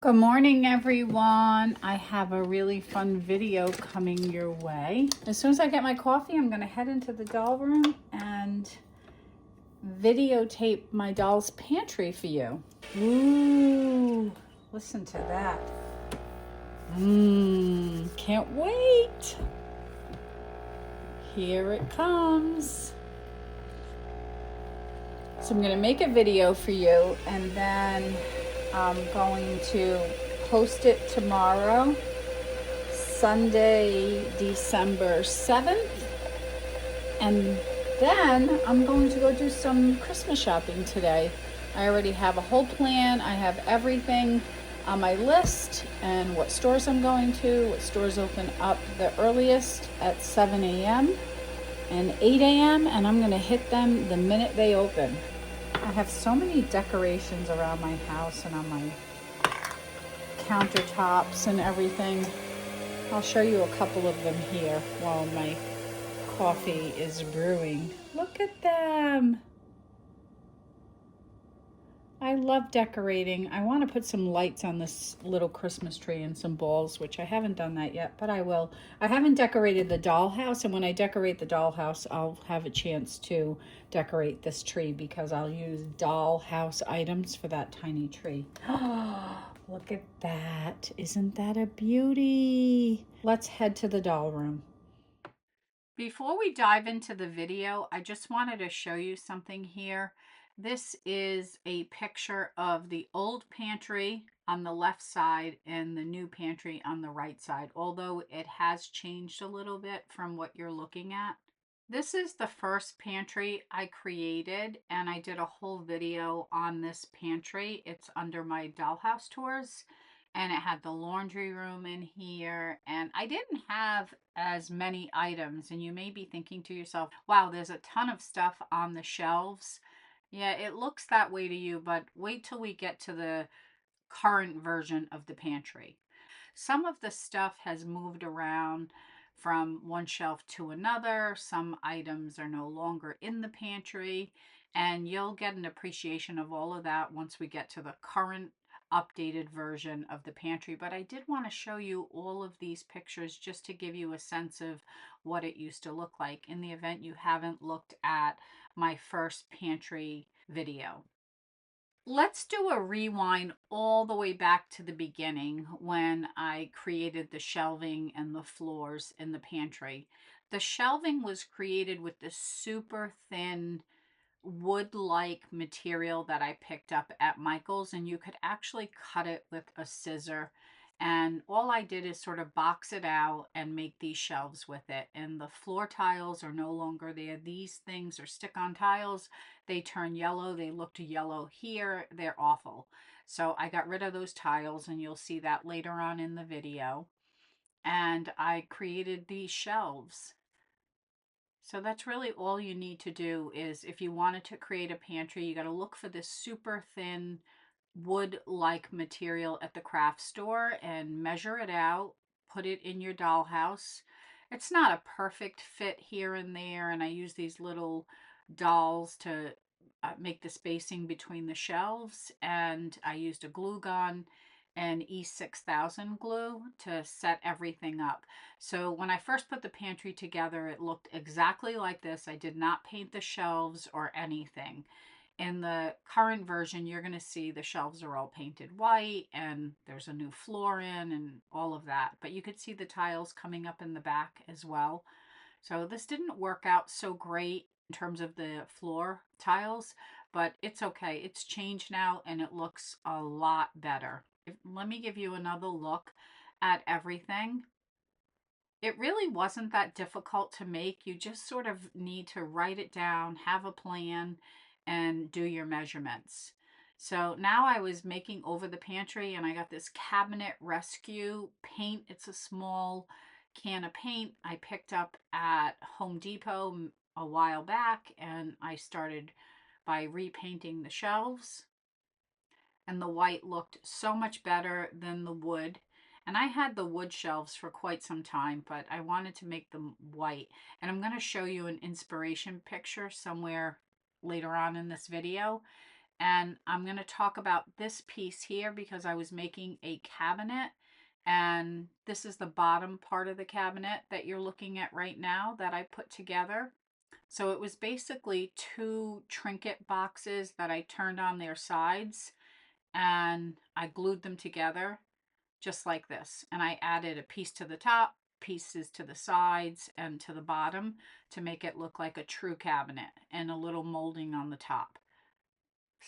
Good morning, everyone. I have a really fun video coming your way. As soon as I get my coffee, I'm going to head into the doll room and videotape my doll's pantry for you. Ooh, listen to that. Can't wait. Here it comes. So I'm going to make a video for you, and then I'm going to post it tomorrow, Sunday, December 7th. And then I'm going to go do some Christmas shopping today. I already have a whole plan. I have everything on my list and what stores I'm going to, what stores open up the earliest at 7 a.m. and 8 a.m. and I'm going to hit them the minute they open. I have so many decorations around my house and on my countertops and everything. I'll show you a couple of them here while my coffee is brewing. Look at them. I love decorating. I want to put some lights on this little Christmas tree and some balls, which I haven't done that yet, but I will. I haven't decorated the dollhouse, and when I decorate the dollhouse, I'll have a chance to decorate this tree because I'll use dollhouse items for that tiny tree. Oh, look at that. Isn't that a beauty? Let's head to the doll room. Before we dive into the video, I just wanted to show you something here. This is a picture of the old pantry on the left side and the new pantry on the right side, although it has changed a little bit from what you're looking at. This is the first pantry I created, and I did a whole video on this pantry. It's under my dollhouse tours, and it had the laundry room in here, and I didn't have as many items. And you may be thinking to yourself, wow, there's a ton of stuff on the shelves. Yeah, it looks that way to you, but wait till we get to the current version of the pantry. Some of the stuff has moved around from one shelf to another. Some items are no longer in the pantry, and you'll get an appreciation of all of that once we get to the current updated version of the pantry. But I did want to show you all of these pictures just to give you a sense of what it used to look like in the event you haven't looked at my first pantry video. Let's do a rewind all the way back to the beginning when I created the shelving and the floors in the pantry. The shelving was created with this super thin wood-like material that I picked up at Michael's, and you could actually cut it with a scissor. And all I did is sort of box it out and make these shelves with it. And the floor tiles are no longer there. These things are stick-on tiles. They turn yellow. They looked yellow here. They're awful. So I got rid of those tiles, and you'll see that later on in the video. And I created these shelves. So that's really all you need to do. Is if you wanted to create a pantry, you got to look for this super thin wood-like material at the craft store and measure it out, put it in your dollhouse. It's not a perfect fit here and there, and I use these little dolls to make the spacing between the shelves, and I used a glue gun and E6000 glue to set everything up. So when I first put the pantry together, it looked exactly like this. I did not paint the shelves or anything. In the current version, you're going to see the shelves are all painted white and there's a new floor in and all of that. But you could see the tiles coming up in the back as well. So this didn't work out so great in terms of the floor tiles, but it's okay. It's changed now and it looks a lot better. Let me give you another look at everything. It really wasn't that difficult to make. You just sort of need to write it down, have a plan, and do your measurements. So now I was making over the pantry and I got this Cabinet Rescue paint. It's a small can of paint I picked up at Home Depot a while back, and I started by repainting the shelves, and the white looked so much better than the wood. And I had the wood shelves for quite some time, but I wanted to make them white. And I'm going to show you an inspiration picture somewhere later on in this video. And I'm going to talk about this piece here because I was making a cabinet, and this is the bottom part of the cabinet that you're looking at right now that I put together. So it was basically two trinket boxes that I turned on their sides and I glued them together just like this. And I added a piece to the top, pieces to the sides, and to the bottom to make it look like a true cabinet, and a little molding on the top.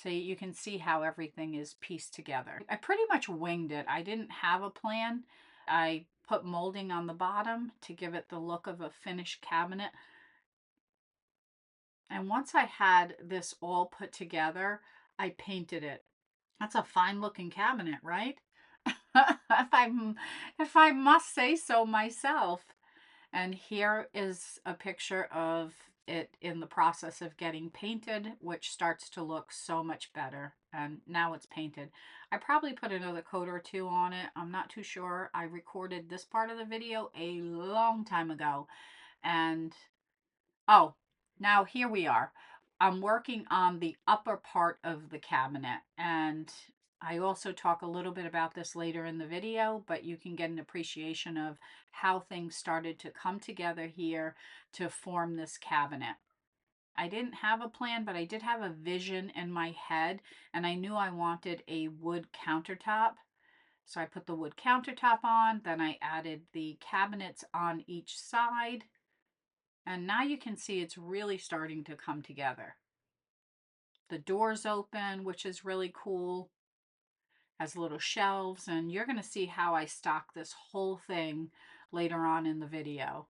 So you can see how everything is pieced together. I pretty much winged it. I didn't have a plan. I put molding on the bottom to give it the look of a finished cabinet. And once I had this all put together, I painted it. That's a fine looking cabinet, right? If I must say so myself. And here is a picture of it in the process of getting painted, which starts to look so much better. And now it's painted. I probably put another coat or two on it. I'm not too sure. I recorded this part of the video a long time ago. And oh, now here we are. I'm working on the upper part of the cabinet, and I also talk a little bit about this later in the video, but you can get an appreciation of how things started to come together here to form this cabinet. I didn't have a plan, but I did have a vision in my head, and I knew I wanted a wood countertop. So I put the wood countertop on, then I added the cabinets on each side, and now you can see it's really starting to come together. The doors open, which is really cool. Has little shelves, and you're going to see how I stock this whole thing later on in the video.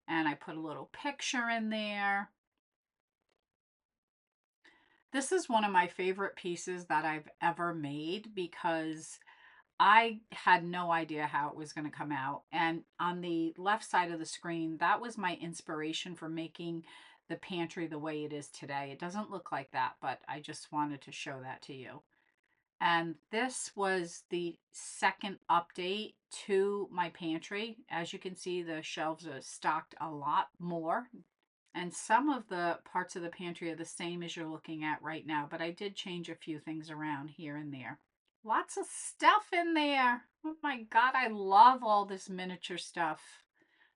And I put a little picture in there. This is one of my favorite pieces that I've ever made because I had no idea how it was going to come out. And on the left side of the screen, that was my inspiration for making the pantry the way it is today. It doesn't look like that, but I just wanted to show that to you. And this was the second update to my pantry. As you can see, the shelves are stocked a lot more. And some of the parts of the pantry are the same as you're looking at right now, but I did change a few things around here and there. Lots of stuff in there. Oh my God, I love all this miniature stuff.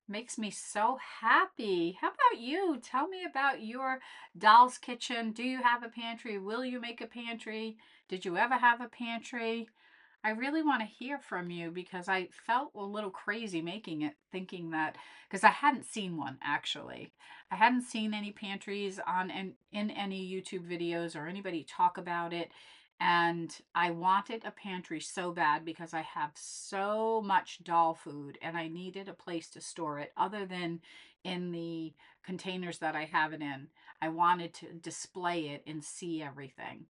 Makes me so happy. How about you? Tell me about your doll's kitchen. Do you have a pantry? Will you make a pantry? Did you ever have a pantry? I really want to hear from you because I felt a little crazy making it, thinking that because I hadn't seen one actually. I hadn't seen any pantries on in any YouTube videos or anybody talk about it. And I wanted a pantry so bad because I have so much doll food and I needed a place to store it other than in the containers that I have it in. I wanted to display it and see everything.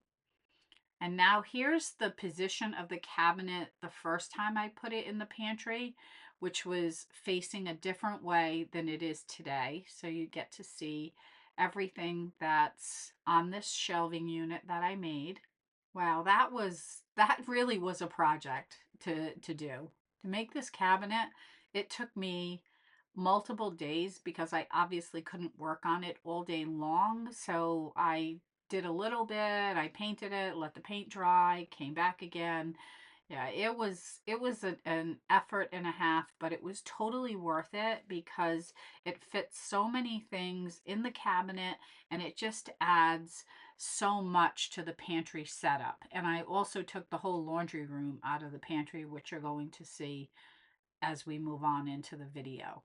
And now here's the position of the cabinet the first time I put it in the pantry, which was facing a different way than it is today. So you get to see everything that's on this shelving unit that I made. Wow, that really was a project to do. To make this cabinet, it took me multiple days because I obviously couldn't work on it all day long. So I did a little bit, I painted it, let the paint dry, came back again. Yeah, an effort and a half, but it was totally worth it because it fits so many things in the cabinet and it just adds so much to the pantry setup. And I also took the whole laundry room out of the pantry, which you're going to see as we move on into the video.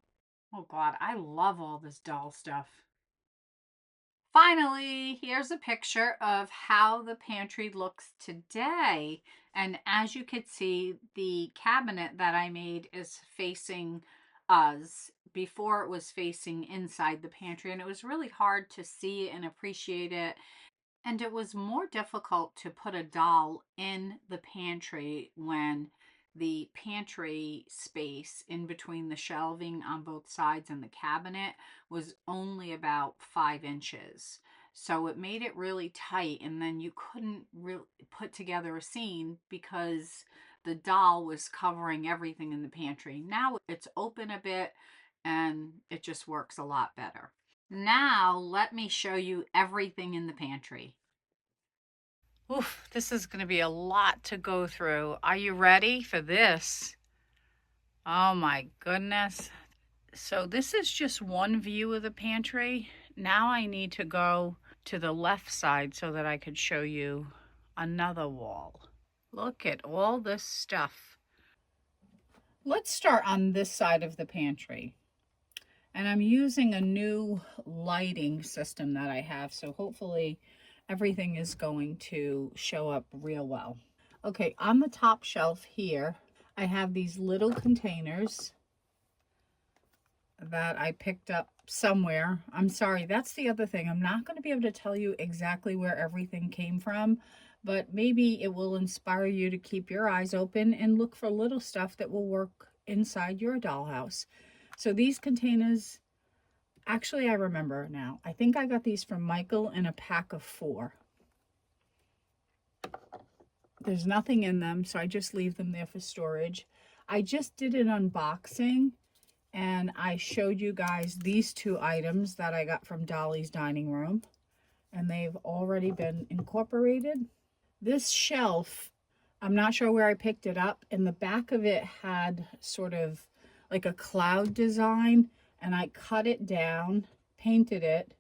Oh God, I love all this doll stuff. Finally, here's a picture of how the pantry looks today. And as you can see, the cabinet that I made is facing us. Before it was facing inside the pantry, and it was really hard to see and appreciate it. And it was more difficult to put a doll in the pantry when the pantry space in between the shelving on both sides and the cabinet was only about 5 inches. So it made it really tight, and then you couldn't really put together a scene because the doll was covering everything in the pantry. Now it's open a bit and it just works a lot better. Now let me show you everything in the pantry. Oof, this is going to be a lot to go through. Are you ready for this? Oh my goodness. So this is just one view of the pantry. Now I need to go to the left side so that I could show you another wall. Look at all this stuff. Let's start on this side of the pantry. And I'm using a new lighting system that I have, so hopefully everything is going to show up real well. Okay, on the top shelf here, I have these little containers that I picked up somewhere. I'm sorry, that's the other thing. I'm not going to be able to tell you exactly where everything came from, but maybe it will inspire you to keep your eyes open and look for little stuff that will work inside your dollhouse. So these containers, actually I remember now, I think I got these from Michael in a pack of 4. There's nothing in them, so I just leave them there for storage. I just did an unboxing and I showed you guys these 2 items that I got from Dolly's Dining Room, and they've already been incorporated. This shelf, I'm not sure where I picked it up, and the back of it had sort of like a cloud design, and I cut it down, painted it,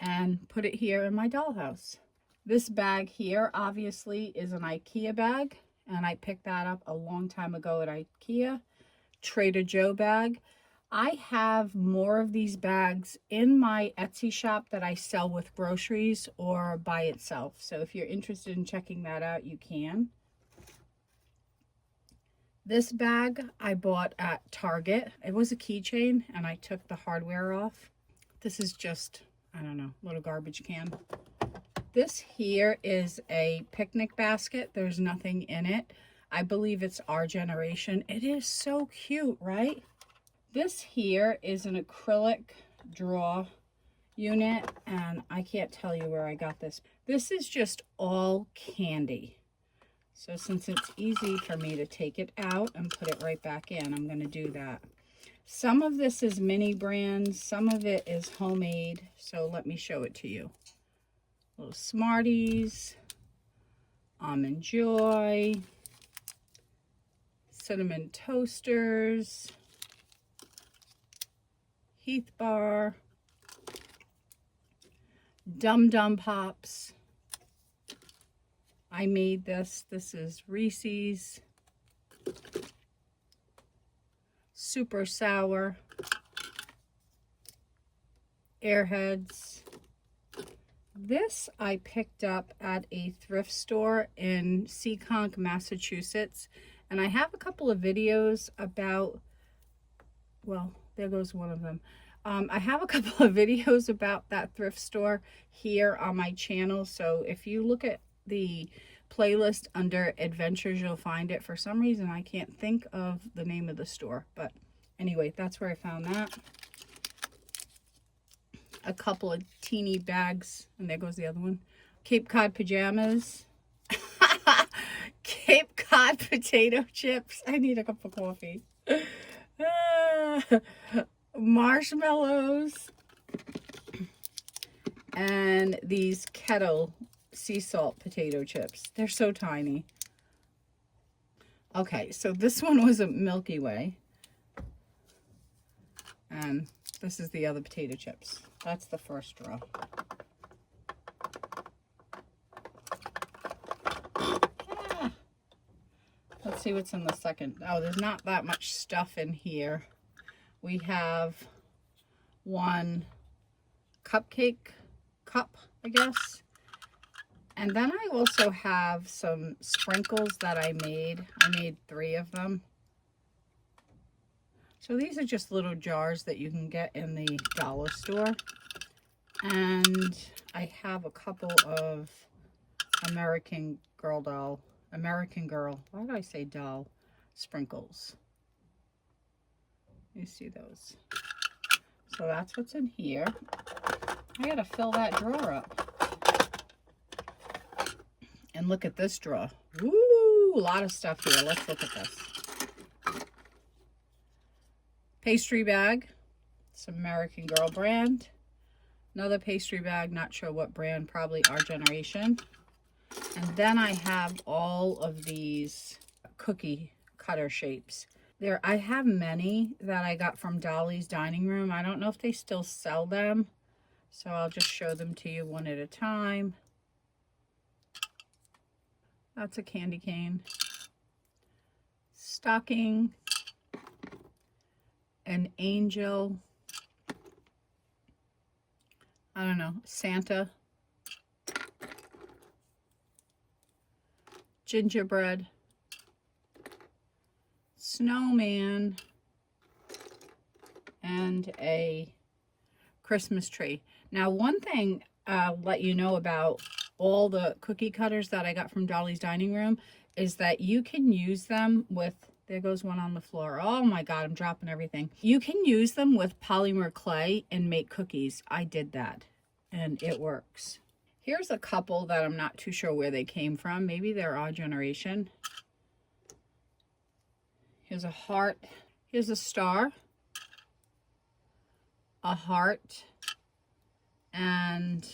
and put it here in my dollhouse. This bag here obviously is an IKEA bag, and I picked that up a long time ago at IKEA. Trader Joe bag. I have more of these bags in my Etsy shop that I sell with groceries or by itself. So if you're interested in checking that out, you can. This bag I bought at Target. It was a keychain and I took the hardware off. This is just, I don't know, little garbage can. This here is a picnic basket. There's nothing in it. I believe it's our generation. It is so cute, right? This here is an acrylic drawer unit, and I can't tell you where I got this. This is just all candy. So since it's easy for me to take it out and put it right back in, I'm going to do that. Some of this is mini brands, some of it is homemade, so let me show it to you. Little Smarties, Almond Joy, Cinnamon Toasters, Heath Bar, Dum Dum Pops. I made this. This is Reese's. Super Sour. Airheads. This I picked up at a thrift store in Seekonk, Massachusetts. And I have a couple of videos about, well, there goes one of them. I have a couple of videos about that thrift store here on my channel. So if you look at the playlist under adventures, you'll find it. For some reason, I can't think of the name of the store. But anyway, that's where I found that. A couple of teeny bags. And there goes the other one. Cape Cod pajamas. Cape Cod potato chips. I need a cup of coffee. Marshmallows. And these Kettle sea salt potato chips. They're so tiny. Okay, so this one was a Milky Way. And this is the other potato chips. That's the first row. Let's see what's in the second. Oh, there's not that much stuff in here. We have one cupcake cup, I guess. And then I also have some sprinkles that I made. I made 3 of them. So these are just little jars that you can get in the dollar store. And I have a couple of American Girl, why did I say doll, sprinkles. You see those. So that's what's in here. I gotta fill that drawer up. And look at this drawer. Woo, a lot of stuff here. Let's look at this. Pastry bag, some American Girl brand. Another pastry bag, not sure what brand, probably Our Generation. And then I have all of these cookie cutter shapes. There, I have many that I got from Dolly's Dining Room. I don't know if they still sell them, so I'll just show them to you one at a time. That's a candy cane. Stocking. An angel. I don't know, Santa. Gingerbread. Snowman. And a Christmas tree. Now, one thing I'll let you know about all the cookie cutters that I got from Dolly's Dining Room is that you can use them with, there goes one on the floor. Oh my God, I'm dropping everything. You can use them with polymer clay and make cookies. I did that and it works. Here's a couple that I'm not too sure where they came from. Maybe they're our generation. Here's a heart. Here's a star. A heart. And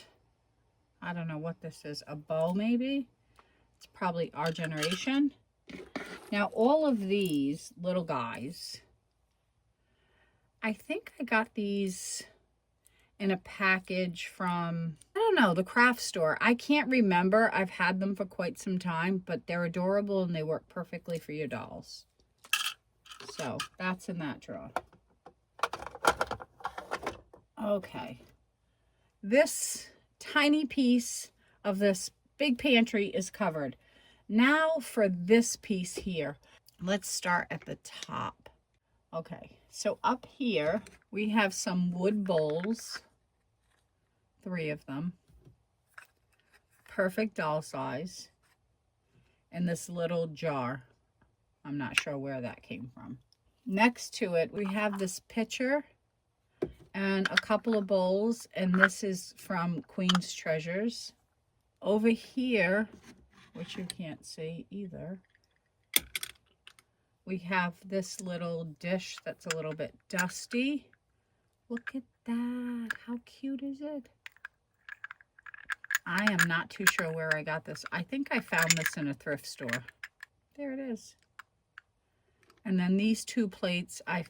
I don't know what this is. A bow maybe? It's probably our generation. Now all of these little guys, I think I got these in a package from, I don't know, the craft store. I can't remember. I've had them for quite some time, but they're adorable and they work perfectly for your dolls. So that's in that drawer. Okay. This tiny piece of this big pantry is covered. Now for this piece here. Let's start at the top. Okay, so up here we have some wood bowls. 3 of them. Perfect doll size. And this little jar. I'm not sure where that came from. Next to it, we have this pitcher and a couple of bowls, and this is from Queen's Treasures. Over here, which you can't see either, we have this little dish that's a little bit dusty. Look at that. How cute is it? I am not too sure where I got this. I think I found this in a thrift store. There it is. And then these 2 plates I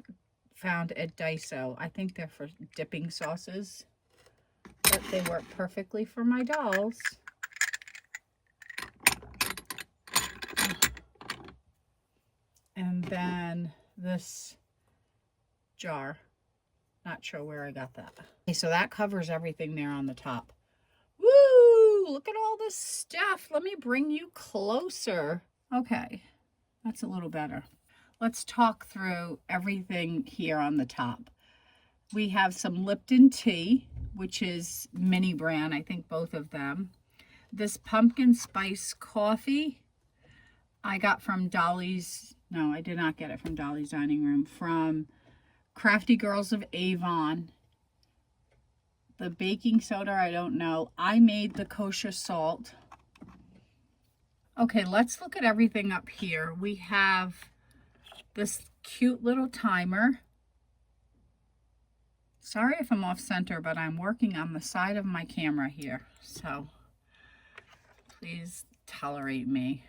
found at Daiso. I think they're for dipping sauces, but they work perfectly for my dolls. And then this jar. Not sure where I got that. Okay, so that covers everything there on the top. Woo! Look at all this stuff. Let me bring you closer. Okay, that's a little better. Let's talk through everything here on the top. We have some Lipton tea, which is mini brand, I think both of them. This pumpkin spice coffee I got from Dolly's, no, I did not get it from Dolly's Dining Room, from Crafty Girls of Avon. The baking soda, I don't know. I made the kosher salt. Okay, let's look at everything up here. We have this cute little timer. Sorry if I'm off center, but I'm working on the side of my camera here, so please tolerate me.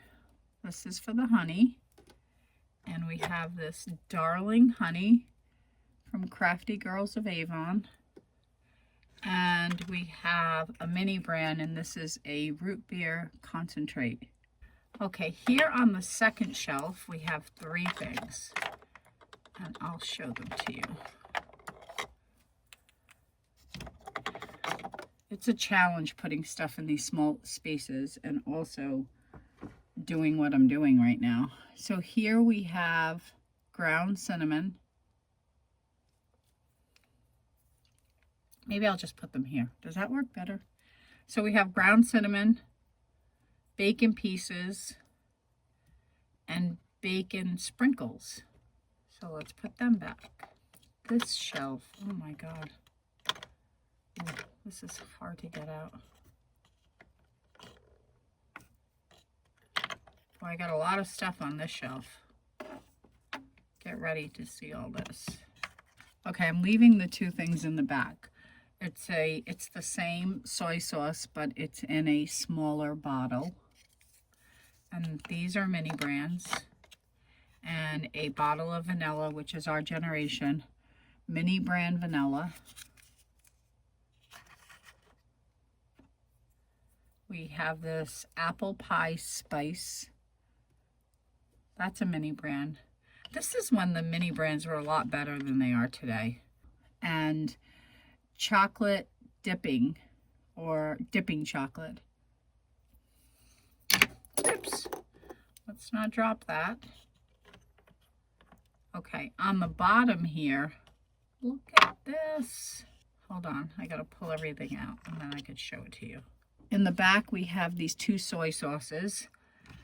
This is for the honey, and we have this darling honey from Crafty Girls of Avon, and we have a mini brand, and this is a root beer concentrate. Okay, here on the second shelf, we have 3 things, and I'll show them to you. It's a challenge putting stuff in these small spaces and also doing what I'm doing right now. So here we have ground cinnamon. Maybe I'll just put them here. Does that work better? So we have ground cinnamon, bacon pieces, and bacon sprinkles. So let's put them back. This shelf, oh my God. Ooh, this is hard to get out. Boy, I got a lot of stuff on this shelf. Get ready to see all this. Okay, I'm leaving the 2 things in the back. It's the same soy sauce, but it's in a smaller bottle. And these are mini brands. And a bottle of vanilla, which is our generation. Mini brand vanilla. We have this apple pie spice. That's a mini brand. This is when the mini brands were a lot better than they are today. And chocolate dipping, or dipping chocolate. Oops, let's not drop that. Okay, on the bottom here, look at this. Hold on, I gotta pull everything out and then I could show it to you. In the back, we have these 2 soy sauces.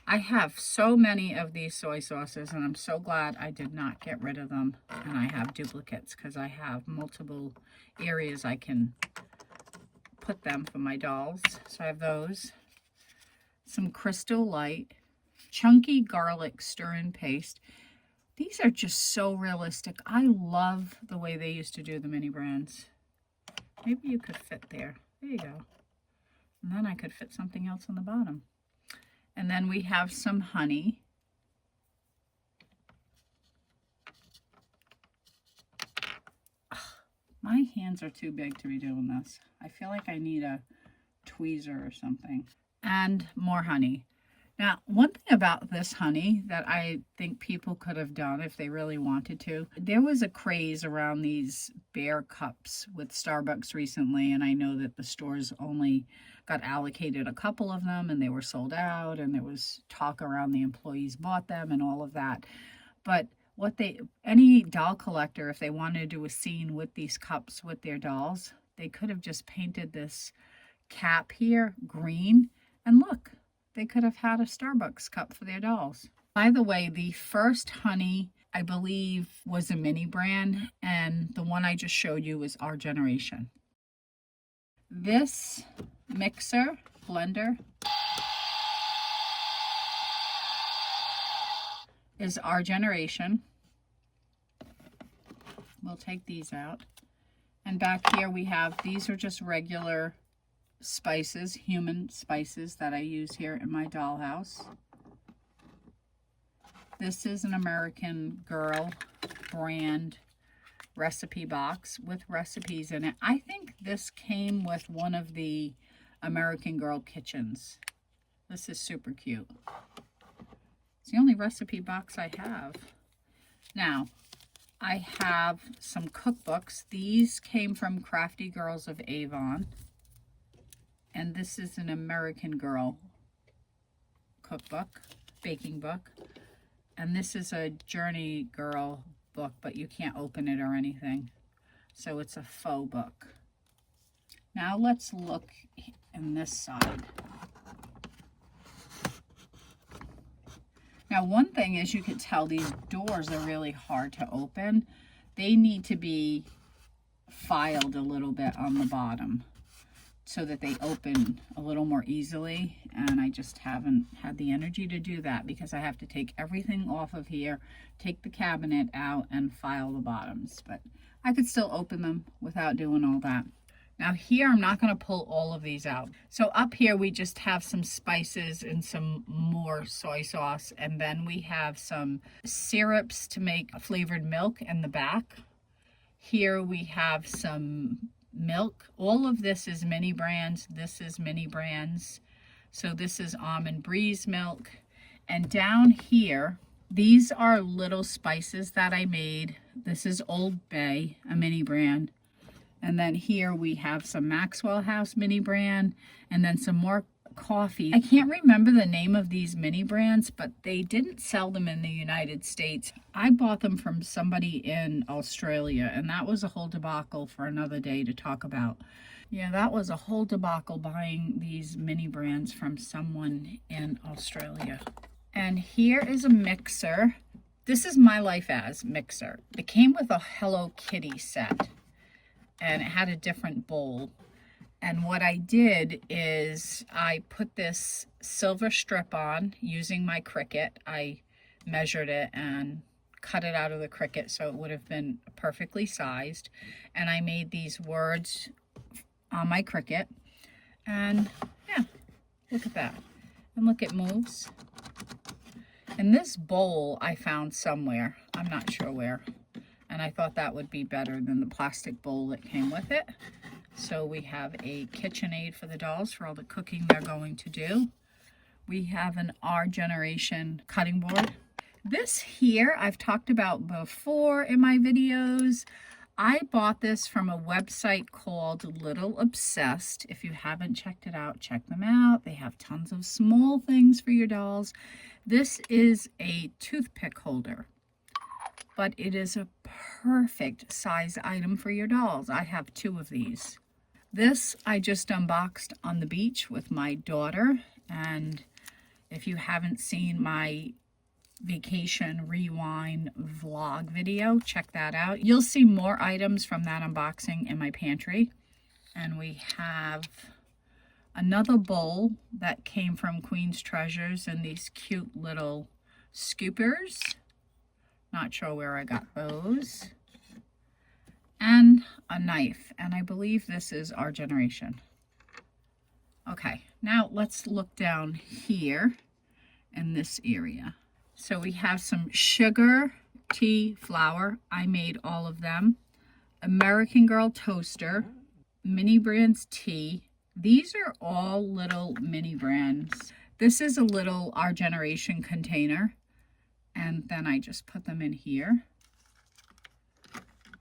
I have so many of these soy sauces, and I'm so glad I did not get rid of them. And I have duplicates because I have multiple areas I can put them for my dolls. So I have those. Some Crystal Light, chunky garlic stir-in paste. These are just so realistic. I love the way they used to do the mini brands. Maybe you could fit there. There you go. And then I could fit something else on the bottom. And then we have some honey. Ugh, my hands are too big to be doing this. I feel like I need a tweezer or something. And more honey. Now, one thing about this honey that I think people could have done if they really wanted to, there was a craze around these bear cups with Starbucks recently, and I know that the stores only got allocated a couple of them and they were sold out, and there was talk around the employees bought them and all of that. But any doll collector, if they wanted to do a scene with these cups with their dolls, they could have just painted this cap here green, and look, they could have had a Starbucks cup for their dolls. By the way, the first honey, I believe, was a mini brand, and the one I just showed you was our generation. This mixer, blender, is our generation. We'll take these out. And back here we have, these are just regular spices, human spices that I use here in my dollhouse. This is an American Girl brand recipe box with recipes in it. I think this came with one of the American Girl kitchens. This is super cute. It's the only recipe box I have. Now, I have some cookbooks. These came from Crafty Girls of Avon. And this is an American Girl cookbook, baking book. And this is a Journey Girl book, but you can't open it or anything. So it's a faux book. Now let's look in this side. Now one thing is, you can tell these doors are really hard to open. They need to be filed a little bit on the bottom so that they open a little more easily, and I just haven't had the energy to do that because I have to take everything off of here, take the cabinet out, and file the bottoms. But I could still open them without doing all that. Now here, I'm not going to pull all of these out. So up here, we just have some spices and some more soy sauce, and then we have some syrups to make flavored milk in the back. Here we have some milk. All of this is mini brands. This is mini brands. So this is Almond Breeze milk. And down here, these are little spices that I made. This is Old Bay, a mini brand. And then here we have some Maxwell House mini brand, and then some more coffee. I can't remember the name of these mini brands, but they didn't sell them in the United States. I bought them from somebody in Australia, and that was a whole debacle for another day to talk about. Yeah, that was a whole debacle buying these mini brands from someone in Australia. And here is a mixer. This is My Life As mixer. It came with a Hello Kitty set, and it had a different bowl. And what I did is I put this silver strip on using my Cricut. I measured it and cut it out of the Cricut so it would have been perfectly sized. And I made these words on my Cricut. And yeah, look at that. And look, it moves. And this bowl I found somewhere. I'm not sure where. And I thought that would be better than the plastic bowl that came with it. So we have a KitchenAid for the dolls for all the cooking they're going to do. We have an Our Generation cutting board. This here I've talked about before in my videos. I bought this from a website called Little Obsessed. If you haven't checked it out, check them out. They have tons of small things for your dolls. This is a toothpick holder, but it is a perfect size item for your dolls. I have 2 of these. This I just unboxed on the beach with my daughter, and if you haven't seen my vacation rewind vlog video, check that out. You'll see more items from that unboxing in my pantry. And we have another bowl that came from Queen's Treasures and these cute little scoopers. Not sure where I got those. And a knife, and I believe this is Our Generation. Okay, now let's look down here in this area. So we have some sugar tea flour. I made all of them. American Girl toaster, Mini Brands tea. These are all little mini brands. This is a little Our Generation container, and then I just put them in here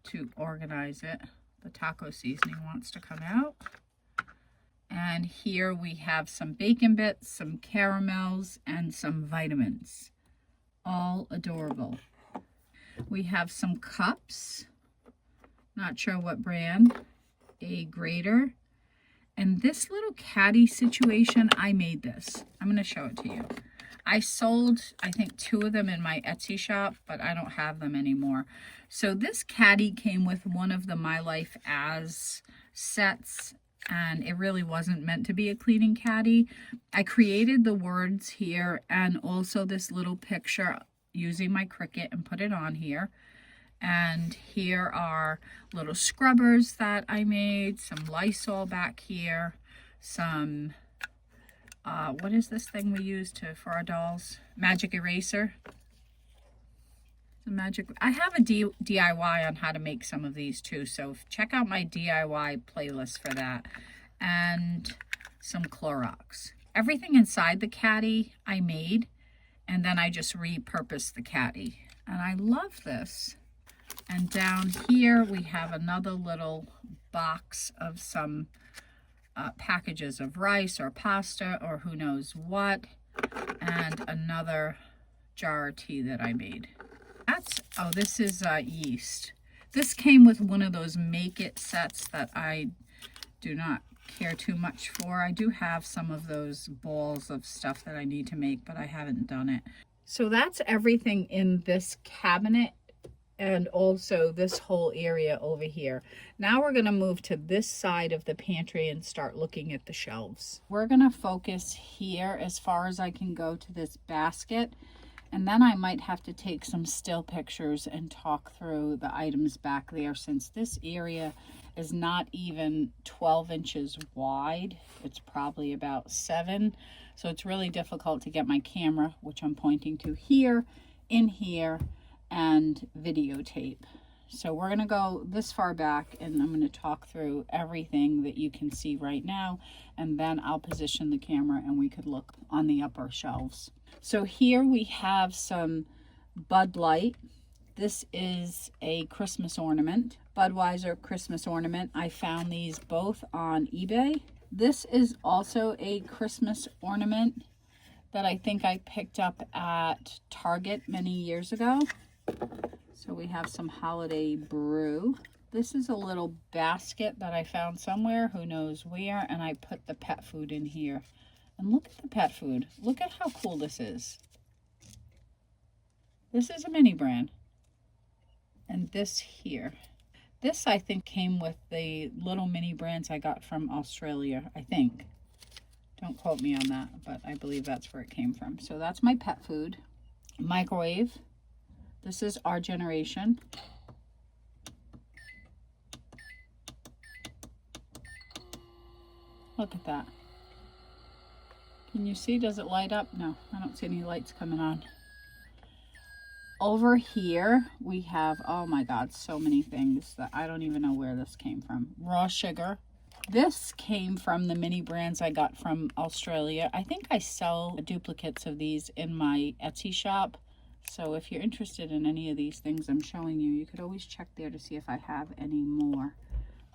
to organize it. The taco seasoning wants to come out. And here we have some bacon bits, some caramels, and some vitamins. All adorable. We have some cups. Not sure what brand. A grater. And this little caddy situation, I made this. I'm going to show it to you. I sold, I think, 2 of them in my Etsy shop, but I don't have them anymore. So this caddy came with one of the My Life As sets, and it really wasn't meant to be a cleaning caddy. I created the words here and also this little picture using my Cricut and put it on here. And here are little scrubbers that I made, some Lysol back here, some what is this thing we use for our dolls? Magic eraser. I have a DIY on how to make some of these too, so check out my DIY playlist for that. And some Clorox. Everything inside the caddy I made, and then I just repurposed the caddy. And I love this. And down here we have another little box of some packages of rice or pasta or who knows what, and another jar of tea that I made. Oh, this is yeast. This came with one of those make it sets that I do not care too much for. I do have some of those balls of stuff that I need to make, but I haven't done it. So that's everything in this cabinet and also this whole area over here. Now we're going to move to this side of the pantry and start looking at the shelves. We're going to focus here as far as I can go to this basket, and then I might have to take some still pictures and talk through the items back there, since this area is not even 12 inches wide. It's probably about 7, so it's really difficult to get my camera, which I'm pointing to here, in here, and videotape. So we're going to go this far back, and I'm going to talk through everything that you can see right now, and then I'll position the camera and we could look on the upper shelves. So here we have some Bud Light. This is a Christmas ornament, Budweiser Christmas ornament. I found these both on eBay. This is also a Christmas ornament that I think I picked up at Target many years ago. So we have some holiday brew. This is a little basket that I found somewhere, who knows where, and I put the pet food in here. And look at the pet food. Look at how cool this is. This is a mini brand. And this here. This, I think, came with the little mini brands I got from Australia, I think. Don't quote me on that, but I believe that's where it came from. So that's my pet food. Microwave. This is Our Generation. Look at that. Can you see? Does it light up? No, I don't see any lights coming on. Over here, we have, oh my God, so many things that I don't even know where this came from. Raw sugar. This came from the mini brands I got from Australia. I think I sell duplicates of these in my Etsy shop. So if you're interested in any of these things I'm showing you, you could always check there to see if I have any more.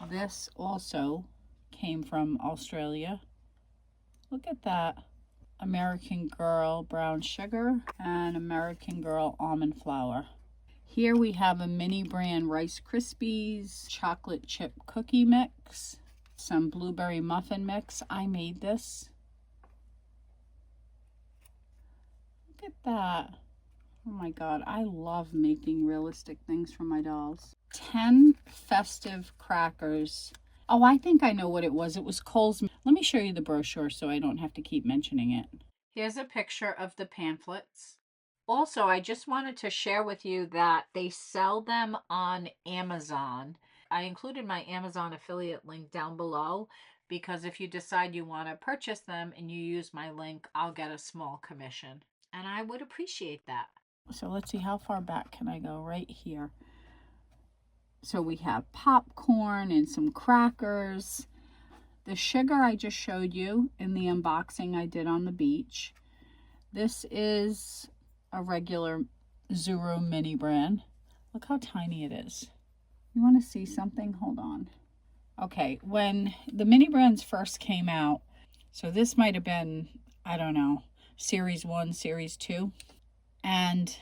This also came from Australia. Look at that. American Girl brown sugar and American Girl almond flour. Here we have a mini brand Rice Krispies chocolate chip cookie mix, some blueberry muffin mix. I made this. Look at that. Oh my God, I love making realistic things for my dolls. 10 festive crackers. Oh, I think I know what it was. It was Kohl's. Let me show you the brochure so I don't have to keep mentioning it. Here's a picture of the pamphlets. Also, I just wanted to share with you that they sell them on Amazon. I included my Amazon affiliate link down below because if you decide you want to purchase them and you use my link, I'll get a small commission. And I would appreciate that. So let's see, how far back can I go? Right here. So we have popcorn and some crackers. The sugar I just showed you in the unboxing I did on the beach. This is a regular Soooo mini brand. Look how tiny it is. You want to see something? Hold on. Okay, when the mini brands first came out, so this might have been, I don't know, Series 1, Series 2. And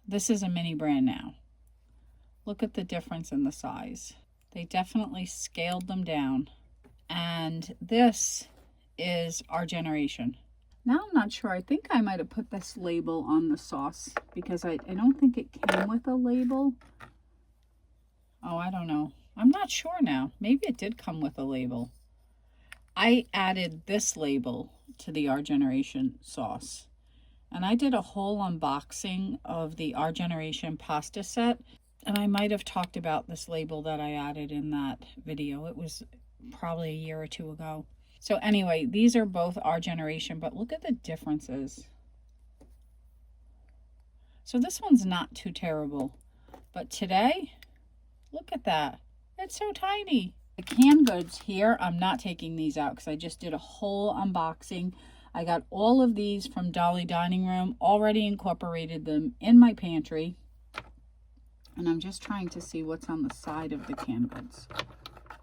this is a mini brand now. Look at the difference in the size. They definitely scaled them down. And this is our generation. Now I'm not sure. I think I might have put this label on the sauce because I don't think it came with a label. Oh, I don't know. I'm not sure now. Maybe it did come with a label. I added this label to the Our Generation sauce. And I did a whole unboxing of the Our Generation pasta set. And I might have talked about this label that I added in that video. It was probably a year or two ago. So anyway, these are both Our Generation, but look at the differences. So this one's not too terrible. But today, look at that. It's so tiny. The canned goods here, I'm not taking these out because I just did a whole unboxing. I got all of these from Dolly Dining Room, already incorporated them in my pantry. And I'm just trying to see what's on the side of the canned goods.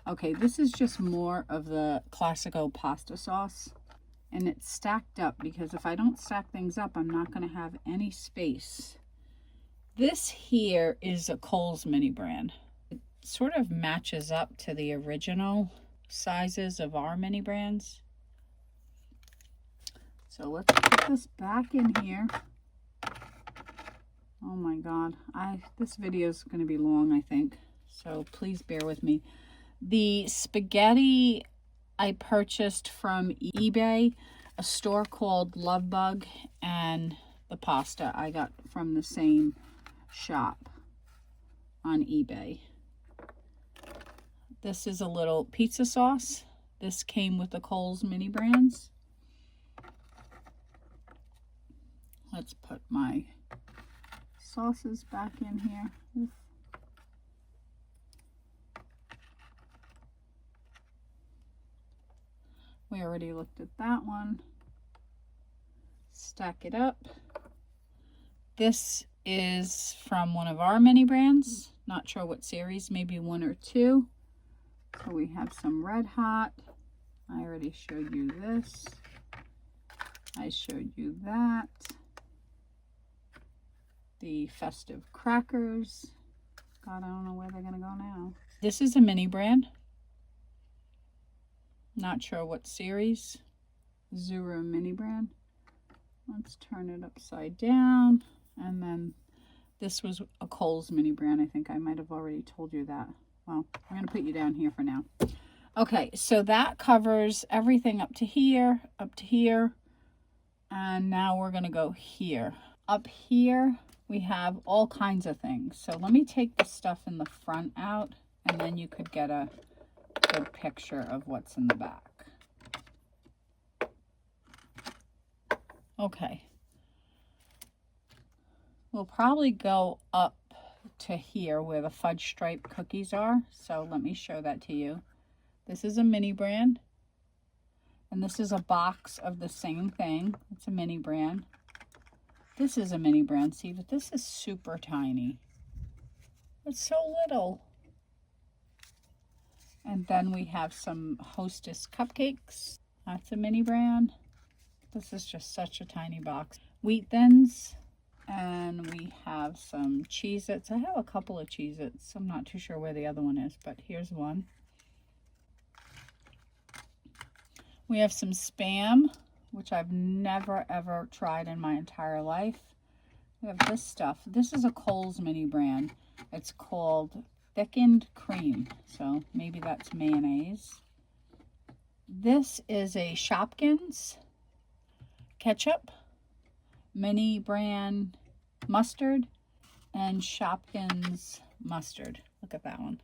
Okay, this is just more of the Classico pasta sauce. And it's stacked up because if I don't stack things up, I'm not going to have any space. This here is a Kohl's mini brand. It sort of matches up to the original sizes of our mini brands. So let's put this back in here. Oh my God, this video is going to be long, I think, so please bear with me. The spaghetti I purchased from eBay, a store called Love Bug, and the pasta I got from the same shop on eBay. This is a little pizza sauce. This came with the Kohl's mini brands. Let's put my sauces back in here. Oof. We already looked at that one. Stack it up. This is from one of our mini brands. Not sure what series, maybe 1 or 2. So we have some Red Hot. I already showed you this. I showed you that. The festive crackers. God, I don't know where they're going to go now. This is a mini brand. Not sure what series. Soooo mini brand. Let's turn it upside down. And then this was a Kohl's mini brand. I think I might have already told you that. Well, I'm going to put you down here for now. Okay, so that covers everything up to here, and now we're going to go here. Up here, we have all kinds of things. So let me take the stuff in the front out, and then you could get a good picture of what's in the back. Okay. We'll probably go up to here where the fudge stripe cookies are. So let me show that to you. This is a mini brand. And this is a box of the same thing. It's a mini brand. This is a mini brand, see, but this is super tiny. It's so little. And then we have some Hostess cupcakes. That's a mini brand. This is just such a tiny box. Wheat Thins. And we have some Cheez-Its. I have a couple of Cheez-Its. I'm not too sure where the other one is, but here's one. We have some Spam, which I've never ever tried in my entire life. We have this stuff. This is a Kohl's mini brand. It's called Thickened Cream. So maybe that's mayonnaise. This is a Shopkins ketchup, mini brand mustard, and Shopkins mustard. Look at that one.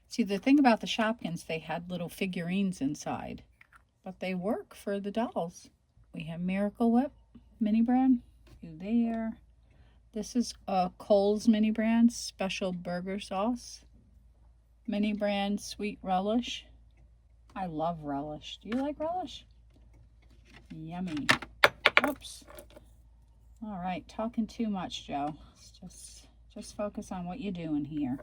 See, the thing about the Shopkins, they had little figurines inside, but they work for the dolls. We have Miracle Whip mini brand. There. This is a Kohl's mini brand special burger sauce. Mini brand sweet relish. I love relish. Do you like relish? Yummy. Oops. All right, talking too much, Joe. Just focus on what you're doing here.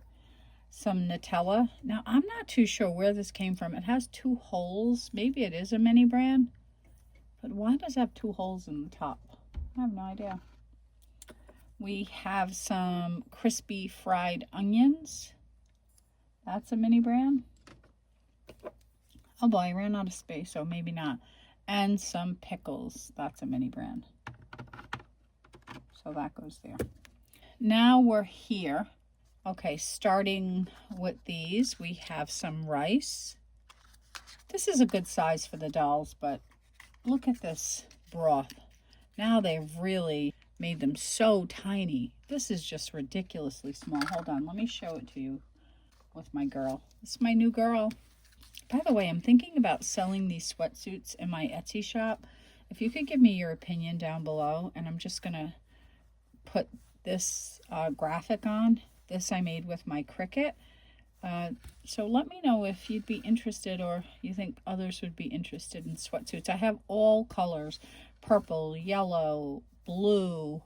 Some Nutella. Now, I'm not too sure where this came from. It has 2 holes. Maybe it is a mini brand. But why does it have 2 holes in the top? I have no idea. We have some crispy fried onions. That's a mini brand. Oh boy, I ran out of space, so maybe not. And some pickles. That's a mini brand. So that goes there. Now we're here. Okay, starting with these, we have some rice. This is a good size for the dolls, but look at this broth. Now they've really made them so tiny. This is just ridiculously small. Hold on, let me show it to you with my girl. This is my new girl. By the way, I'm thinking about selling these sweatsuits in my Etsy shop. If you could give me your opinion down below, and I'm just going to put this graphic on. This I made with my Cricut. So let me know if you'd be interested or you think others would be interested in sweatsuits. I have all colors, purple, yellow, blue,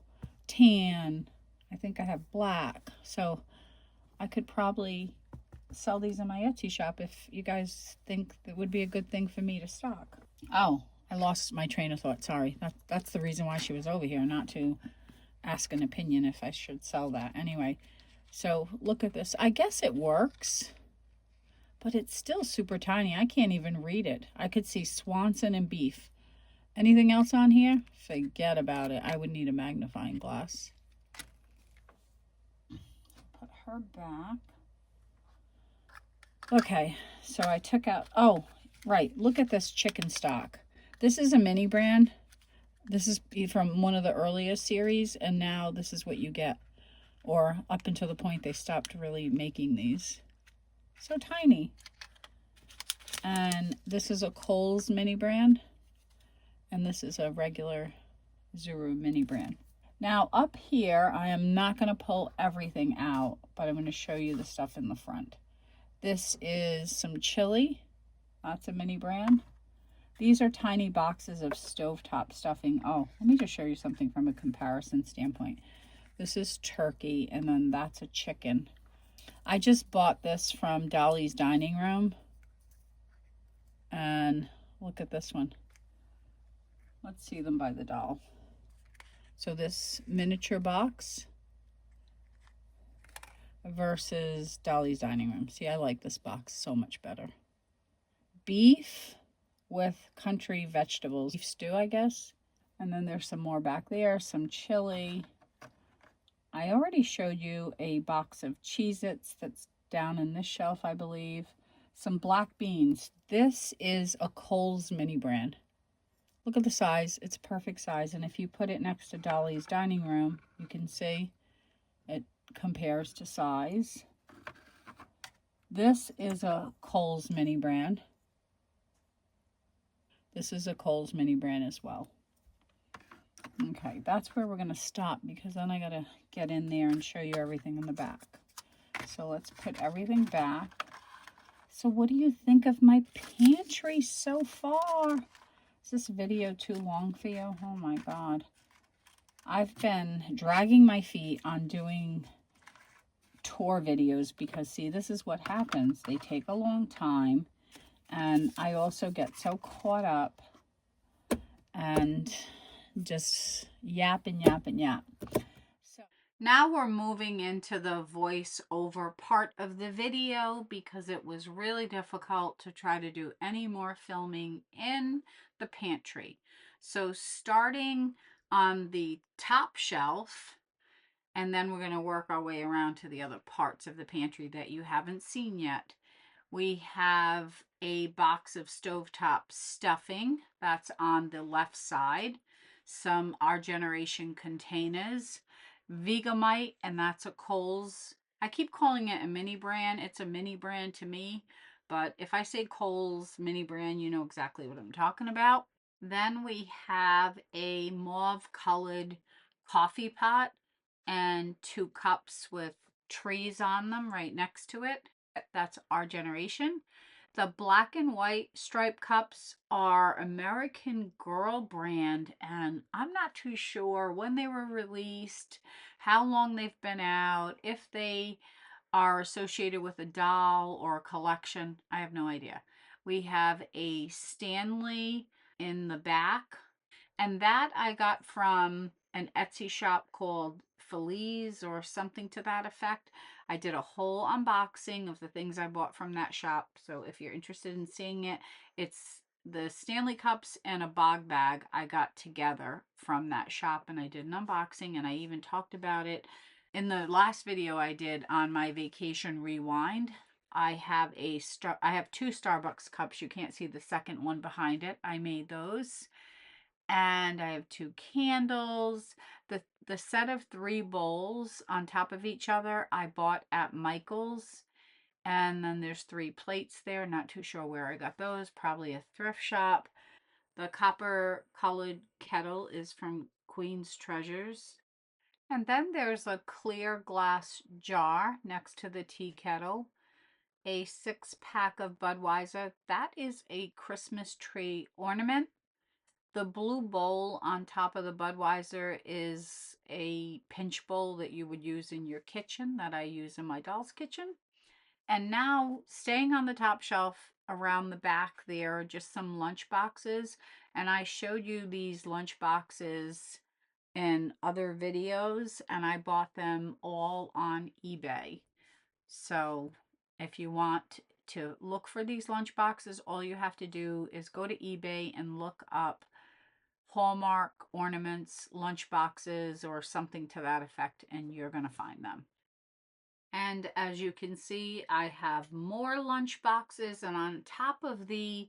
tan. I think I have black. So I could probably sell these in my Etsy shop if you guys think that would be a good thing for me to stock. Oh, I lost my train of thought. Sorry. That's the reason why she was over here, not to ask an opinion if I should sell that. Anyway, so look at this. I guess it works, but it's still super tiny. I can't even read it. I could see Swanson and beef. Anything else on here? Forget about it. I would need a magnifying glass. Put her back. Okay, so I took out, oh, right, look at this chicken stock. This is a mini brand. This is from one of the earliest series, and now this is what you get. Or up until the point they stopped really making these. So tiny. And this is a Kohl's mini brand. And this is a regular Soooo mini brand. Now up here, I am not going to pull everything out, but I'm going to show you the stuff in the front. This is some chili. That's a mini brand. These are tiny boxes of stovetop stuffing. Oh, let me just show you something from a comparison standpoint. This is turkey, and then that's a chicken. I just bought this from Dolly's Dining Room. And look at this one. Let's see them by the doll. So this miniature box versus Dolly's Dining Room. See, I like this box so much better. Beef with country vegetables. Beef stew, I guess. And then there's some more back there. Some chili. I already showed you a box of Cheez-Its that's down in this shelf, I believe. Some black beans. This is a Kohl's mini brand. Look at the size. It's a perfect size. And if you put it next to Dolly's Dining Room, you can see it compares to size. This is a Kohl's mini brand. This is a Kohl's mini brand as well. Okay, that's where we're going to stop because then I got to get in there and show you everything in the back. So let's put everything back. So what do you think of my pantry so far? Is this video too long for you? Oh my God. I've been dragging my feet on doing tour videos because, see, this is what happens. They take a long time, and I also get so caught up and just yap and yap and yap. So now we're moving into the voiceover part of the video because it was really difficult to try to do any more filming in the pantry. So starting on the top shelf, and then we're going to work our way around to the other parts of the pantry that you haven't seen yet. We have a box of stovetop stuffing that's on the left side, some Our Generation containers, Vegemite, and that's a Kohl's. I keep calling it a mini brand. It's a mini brand to me, but if I say Kohl's mini brand, you know exactly what I'm talking about. Then we have a mauve colored coffee pot and 2 cups with trees on them right next to it. That's Our Generation. The black and white striped cups are American Girl brand, and I'm not too sure when they were released, how long they've been out, if they are associated with a doll or a collection. I have no idea. We have a Stanley in the back, and that I got from an Etsy shop called Feliz or something to that effect. I did a whole unboxing of the things I bought from that shop. So if you're interested in seeing it, it's the Stanley cups and a bog bag I got together from that shop, and I did an unboxing, and I even talked about it in the last video I did on my vacation rewind. I have two Starbucks cups. You can't see the second one behind it. I made those. And I have 2 candles. The set of 3 bowls on top of each other I bought at Michael's. And then there's 3 plates there. Not too sure where I got those. Probably a thrift shop. The copper colored kettle is from Queen's Treasures. And then there's a clear glass jar next to the tea kettle. A 6-pack of Budweiser. That is a Christmas tree ornament. The blue bowl on top of the Budweiser is a pinch bowl that you would use in your kitchen that I use in my doll's kitchen. And now, staying on the top shelf around the back there are just some lunch boxes. And I showed you these lunch boxes in other videos, and I bought them all on eBay. So if you want to look for these lunch boxes, all you have to do is go to eBay and look up Hallmark ornaments, lunch boxes, or something to that effect, and you're going to find them. And as you can see, I have more lunch boxes, and on top of the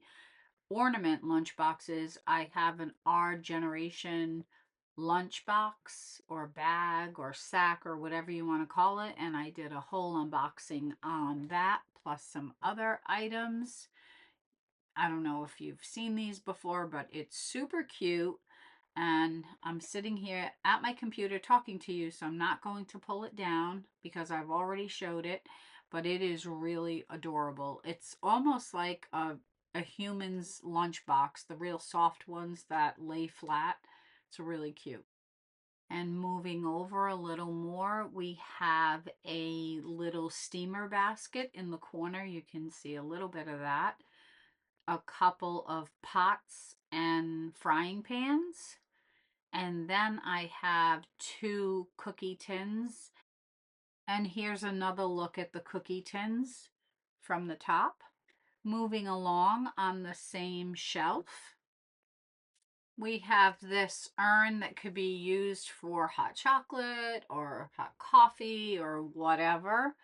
ornament lunch boxes, I have an Our Generation lunch box or bag or sack or whatever you want to call it, and I did a whole unboxing on that, plus some other items. I don't know if you've seen these before, but it's super cute. And I'm sitting here at my computer talking to you, so I'm not going to pull it down because I've already showed it, but it is really adorable. It's almost like a human's lunchbox, the real soft ones that lay flat. It's really cute. And moving over a little more, we have a little steamer basket in the corner. You can see a little bit of that. A couple of pots and frying pans. And then I have 2 cookie tins. And here's another look at the cookie tins from the top. Moving along on the same shelf, we have this urn that could be used for hot chocolate or hot coffee or whatever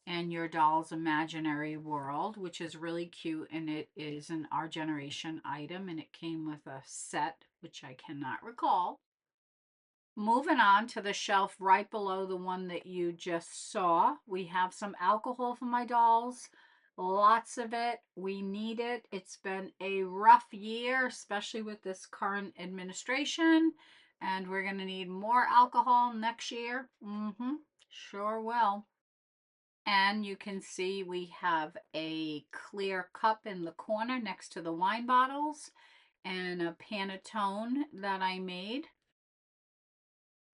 in your doll's imaginary world, which is really cute, and it is an Our Generation item, and it came with a set, which I cannot recall. Moving on to the shelf right below the one that you just saw, we have some alcohol for my dolls. Lots of it. We need it. It's been a rough year, especially with this current administration. And we're going to need more alcohol next year. Sure will. And you can see we have a clear cup in the corner next to the wine bottles and a Pantone that I made.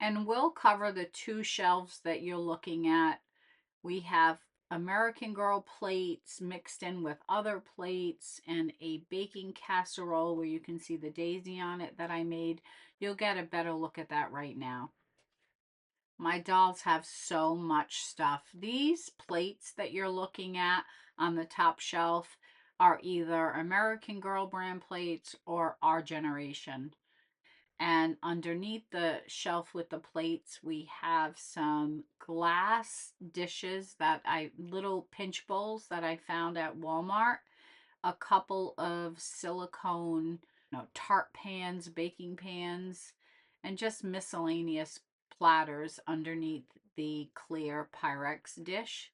And we'll cover the two shelves that you're looking at. We have American Girl plates mixed in with other plates and a baking casserole where you can see the daisy on it that I made. You'll get a better look at that right now. My dolls have so much stuff. These plates that you're looking at on the top shelf are either American Girl brand plates or Our Generation. And underneath the shelf with the plates, we have some glass dishes little pinch bowls that I found at Walmart, a couple of silicone, tart pans, baking pans, and just miscellaneous platters underneath the clear Pyrex dish.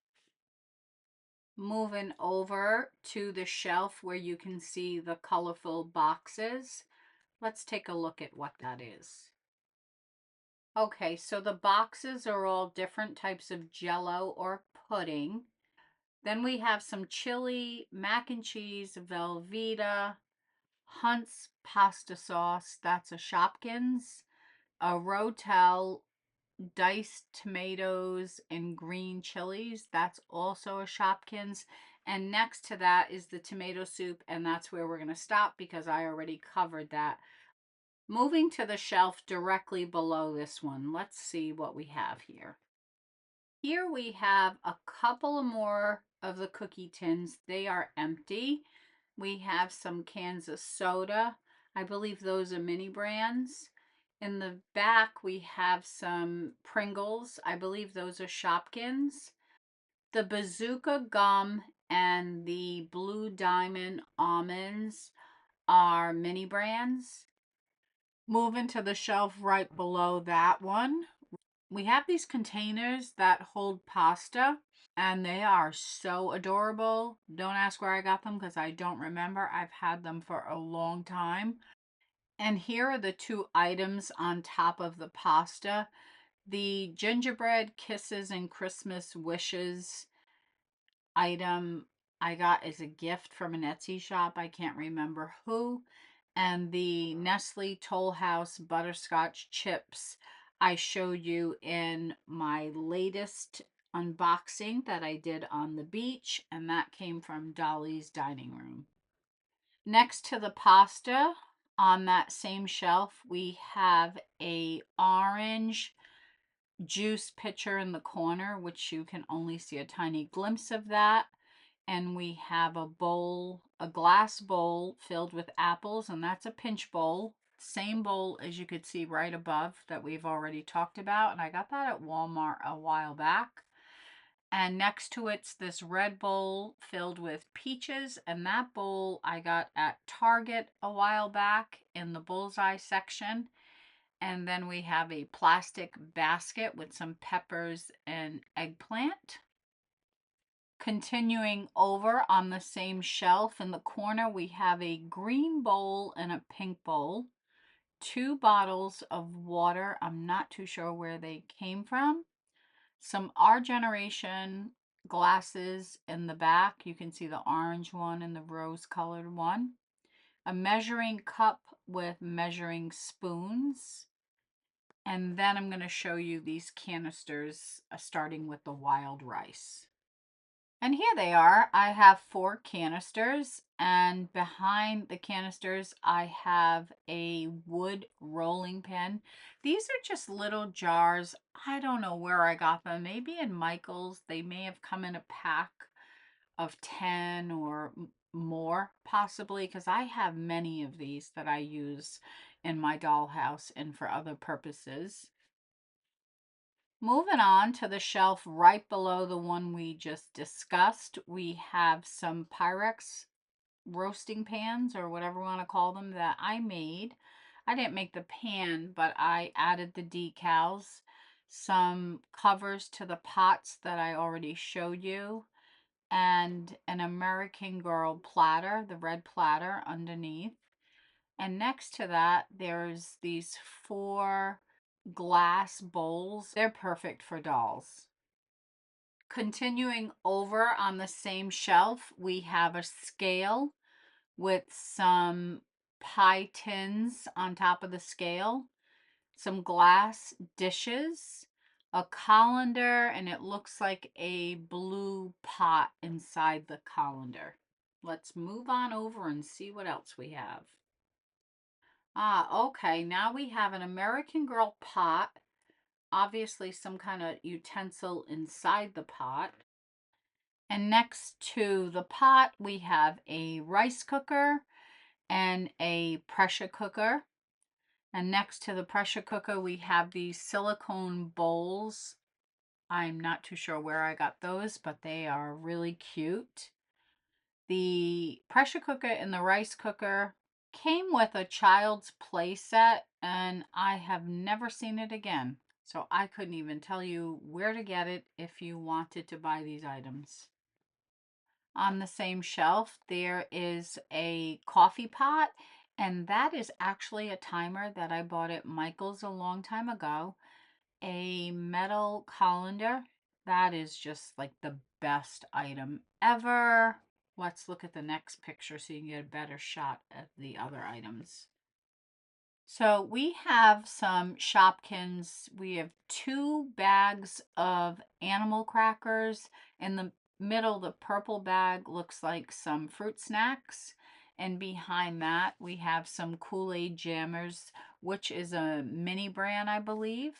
Moving over to the shelf where you can see the colorful boxes. Let's take a look at what that is. Okay, so the boxes are all different types of jello or pudding. Then we have some chili, mac and cheese, Velveeta, Hunt's pasta sauce, that's a Shopkins, a Rotel, diced tomatoes and green chilies, that's also a Shopkins. And next to that is the tomato soup, and that's where we're going to stop because I already covered that. Moving to the shelf directly below this one, let's see what we have here. Here we have a couple more of the cookie tins. They are empty. We have some cans of soda. I believe those are mini brands. In the back, we have some Pringles. I believe those are Shopkins. The Bazooka gum and the Blue Diamond almonds are mini brands. Moving to the shelf right below that one, we have these containers that hold pasta, and they are so adorable. Don't ask where I got them because I don't remember. I've had them for a long time. And here are the two items on top of the pasta. The gingerbread kisses and Christmas wishes item I got as a gift from an Etsy shop. I can't remember who. And the Nestle Toll House butterscotch chips I showed you in my latest unboxing that I did on the beach, and that came from Dolly's Dining Room. Next to the pasta on that same shelf, we have a orange juice pitcher in the corner, which you can only see a tiny glimpse of that. And we have a bowl, a glass bowl filled with apples, and that's a pinch bowl. Same bowl as you could see right above that we've already talked about, and I got that at Walmart a while back. And next to it's this red bowl filled with peaches, and that bowl I got at Target a while back in the bullseye section. And then we have a plastic basket with some peppers and eggplant. Continuing over on the same shelf in the corner, we have a green bowl and a pink bowl. Two bottles of water. I'm not too sure where they came from. Some Our Generation glasses in the back. You can see the orange one and the rose colored one. A measuring cup with measuring spoons. And then I'm going to show you these canisters, starting with the wild rice. And here they are. I have 4 canisters, and behind the canisters I have a wood rolling pin. These are just little jars. I don't know where I got them. Maybe in Michael's. They may have come in a pack of 10 or more, possibly, because I have many of these that I use in my dollhouse and for other purposes. Moving on to the shelf right below the one we just discussed, we have some Pyrex roasting pans, or whatever you want to call them, that I made. I didn't make the pan, but I added the decals, some covers to the pots that I already showed you, and an American Girl platter, the red platter underneath. And next to that, there's these 4 glass bowls. They're perfect for dolls. Continuing over on the same shelf, we have a scale with some pie tins on top of the scale, some glass dishes, a colander, and it looks like a blue pot inside the colander. Let's move on over and see what else we have. Ah, okay, now we have an American Girl pot, obviously some kind of utensil inside the pot. And next to the pot, we have a rice cooker and a pressure cooker. And next to the pressure cooker, we have these silicone bowls. I'm not too sure where I got those, but they are really cute. The pressure cooker and the rice cooker came with a child's play set, and I have never seen it again. So I couldn't even tell you where to get it if you wanted to buy these items. On the same shelf, there is a coffee pot, and that is actually a timer that I bought at Michael's a long time ago. A metal colander. That is just like the best item ever. Let's look at the next picture so you can get a better shot at the other items. So we have some Shopkins. We have 2 bags of animal crackers. In the middle, the purple bag looks like some fruit snacks. And behind that, we have some Kool-Aid Jammers, which is a mini brand, I believe.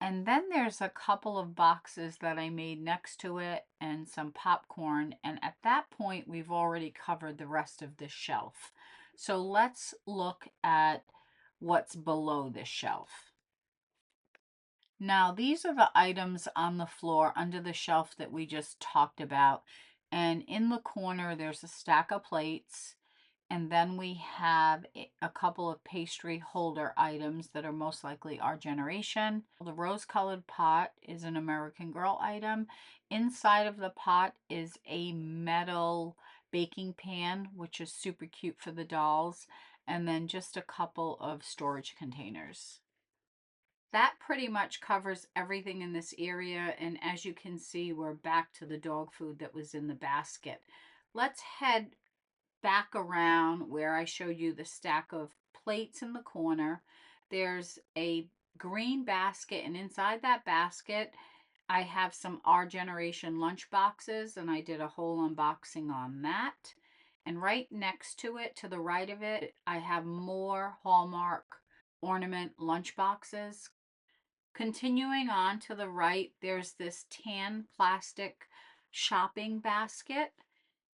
And then there's a couple of boxes that I made next to it and some popcorn. And at that point, we've already covered the rest of this shelf. So let's look at what's below this shelf. Now, these are the items on the floor under the shelf that we just talked about. And in the corner, there's a stack of plates. And then we have a couple of pastry holder items that are most likely our generation. The rose-colored pot is an American Girl item. Inside of the pot is a metal baking pan, which is super cute for the dolls. And then just a couple of storage containers. That pretty much covers everything in this area. And as you can see, we're back to the dog food that was in the basket. Let's head back around where I showed you the stack of plates in the corner. There's a green basket, and inside that basket, I have some Our Generation lunch boxes, and I did a whole unboxing on that. And right next to it, to the right of it, I have more Hallmark ornament lunch boxes. Continuing on to the right, there's this tan plastic shopping basket.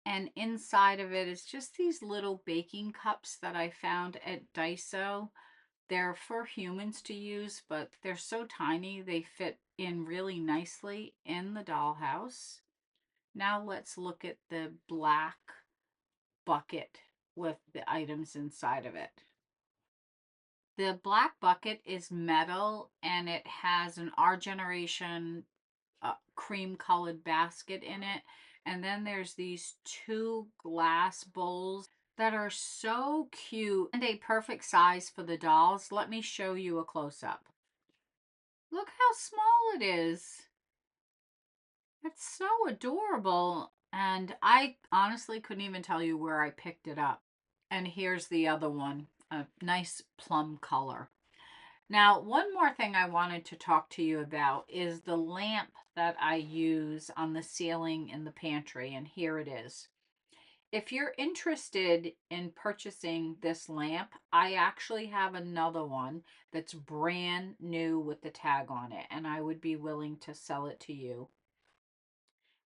And inside of it is just these little baking cups that I found at Daiso. They're for humans to use, but they're so tiny they fit in really nicely in the dollhouse. Now let's look at the black bucket with the items inside of it. The black bucket is metal and it has an Our Generation cream colored basket in it. And then there's these 2 glass bowls that are so cute and a perfect size for the dolls. Let me show you a close-up. Look how small it is. It's so adorable. And I honestly couldn't even tell you where I picked it up. And here's the other one, a nice plum color. Now, one more thing I wanted to talk to you about is the lamp that I use on the ceiling in the pantry, and here it is. If you're interested in purchasing this lamp, I actually have another one that's brand new with the tag on it, and I would be willing to sell it to you.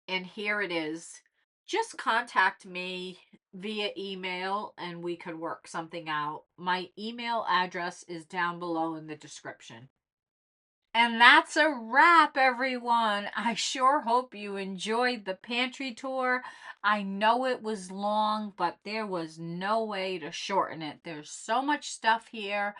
And here it is. Just contact me via email and we could work something out. My email address is down below in the description. And that's a wrap, everyone. I sure hope you enjoyed the pantry tour. I know it was long, but there was no way to shorten it. There's so much stuff here,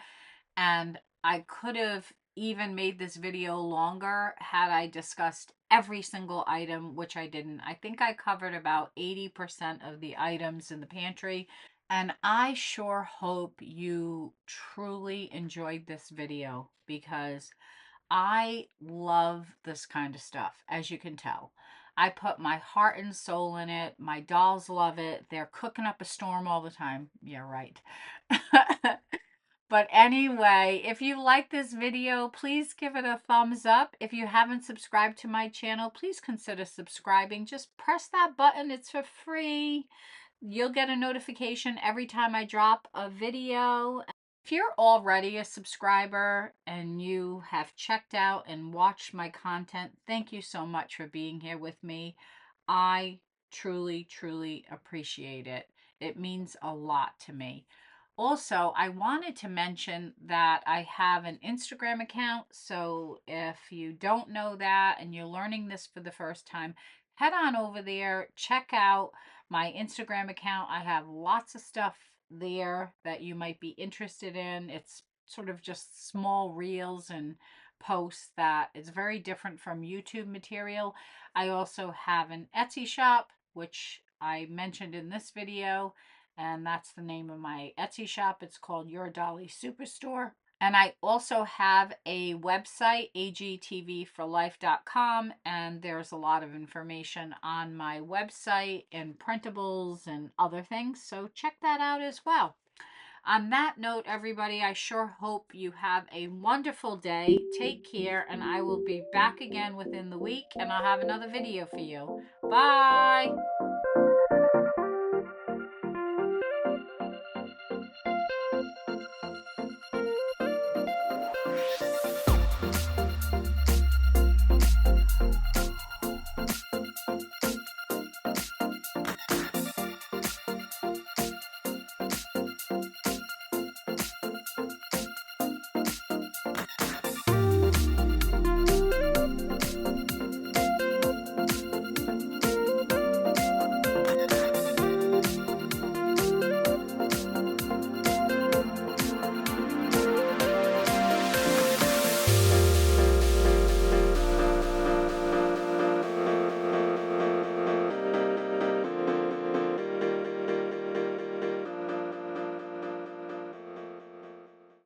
and I could have even made this video longer had I discussed every single item, which I didn't. I think I covered about 80% of the items in the pantry. And I sure hope you truly enjoyed this video because I love this kind of stuff, as you can tell. I put my heart and soul in it. My dolls love it. They're cooking up a storm all the time. Yeah, right. But anyway, if you like this video, please give it a thumbs up. If you haven't subscribed to my channel, please consider subscribing. Just press that button. It's for free. You'll get a notification every time I drop a video. If you're already a subscriber and you have checked out and watched my content, thank you so much for being here with me. I truly, truly appreciate it. It means a lot to me. Also, I wanted to mention that I have an Instagram account. So if you don't know that and you're learning this for the first time, head on over there, check out my Instagram account. I have lots of stuff there that you might be interested in. It's sort of just small reels and posts that is very different from YouTube material. I also have an Etsy shop, which I mentioned in this video, and that's the name of my Etsy shop. It's called Your Dolly Superstore. And I also have a website, agtvforlife.com, and there's a lot of information on my website and printables and other things. So check that out as well. On that note, everybody, I sure hope you have a wonderful day. Take care, and I will be back again within the week, and I'll have another video for you. Bye!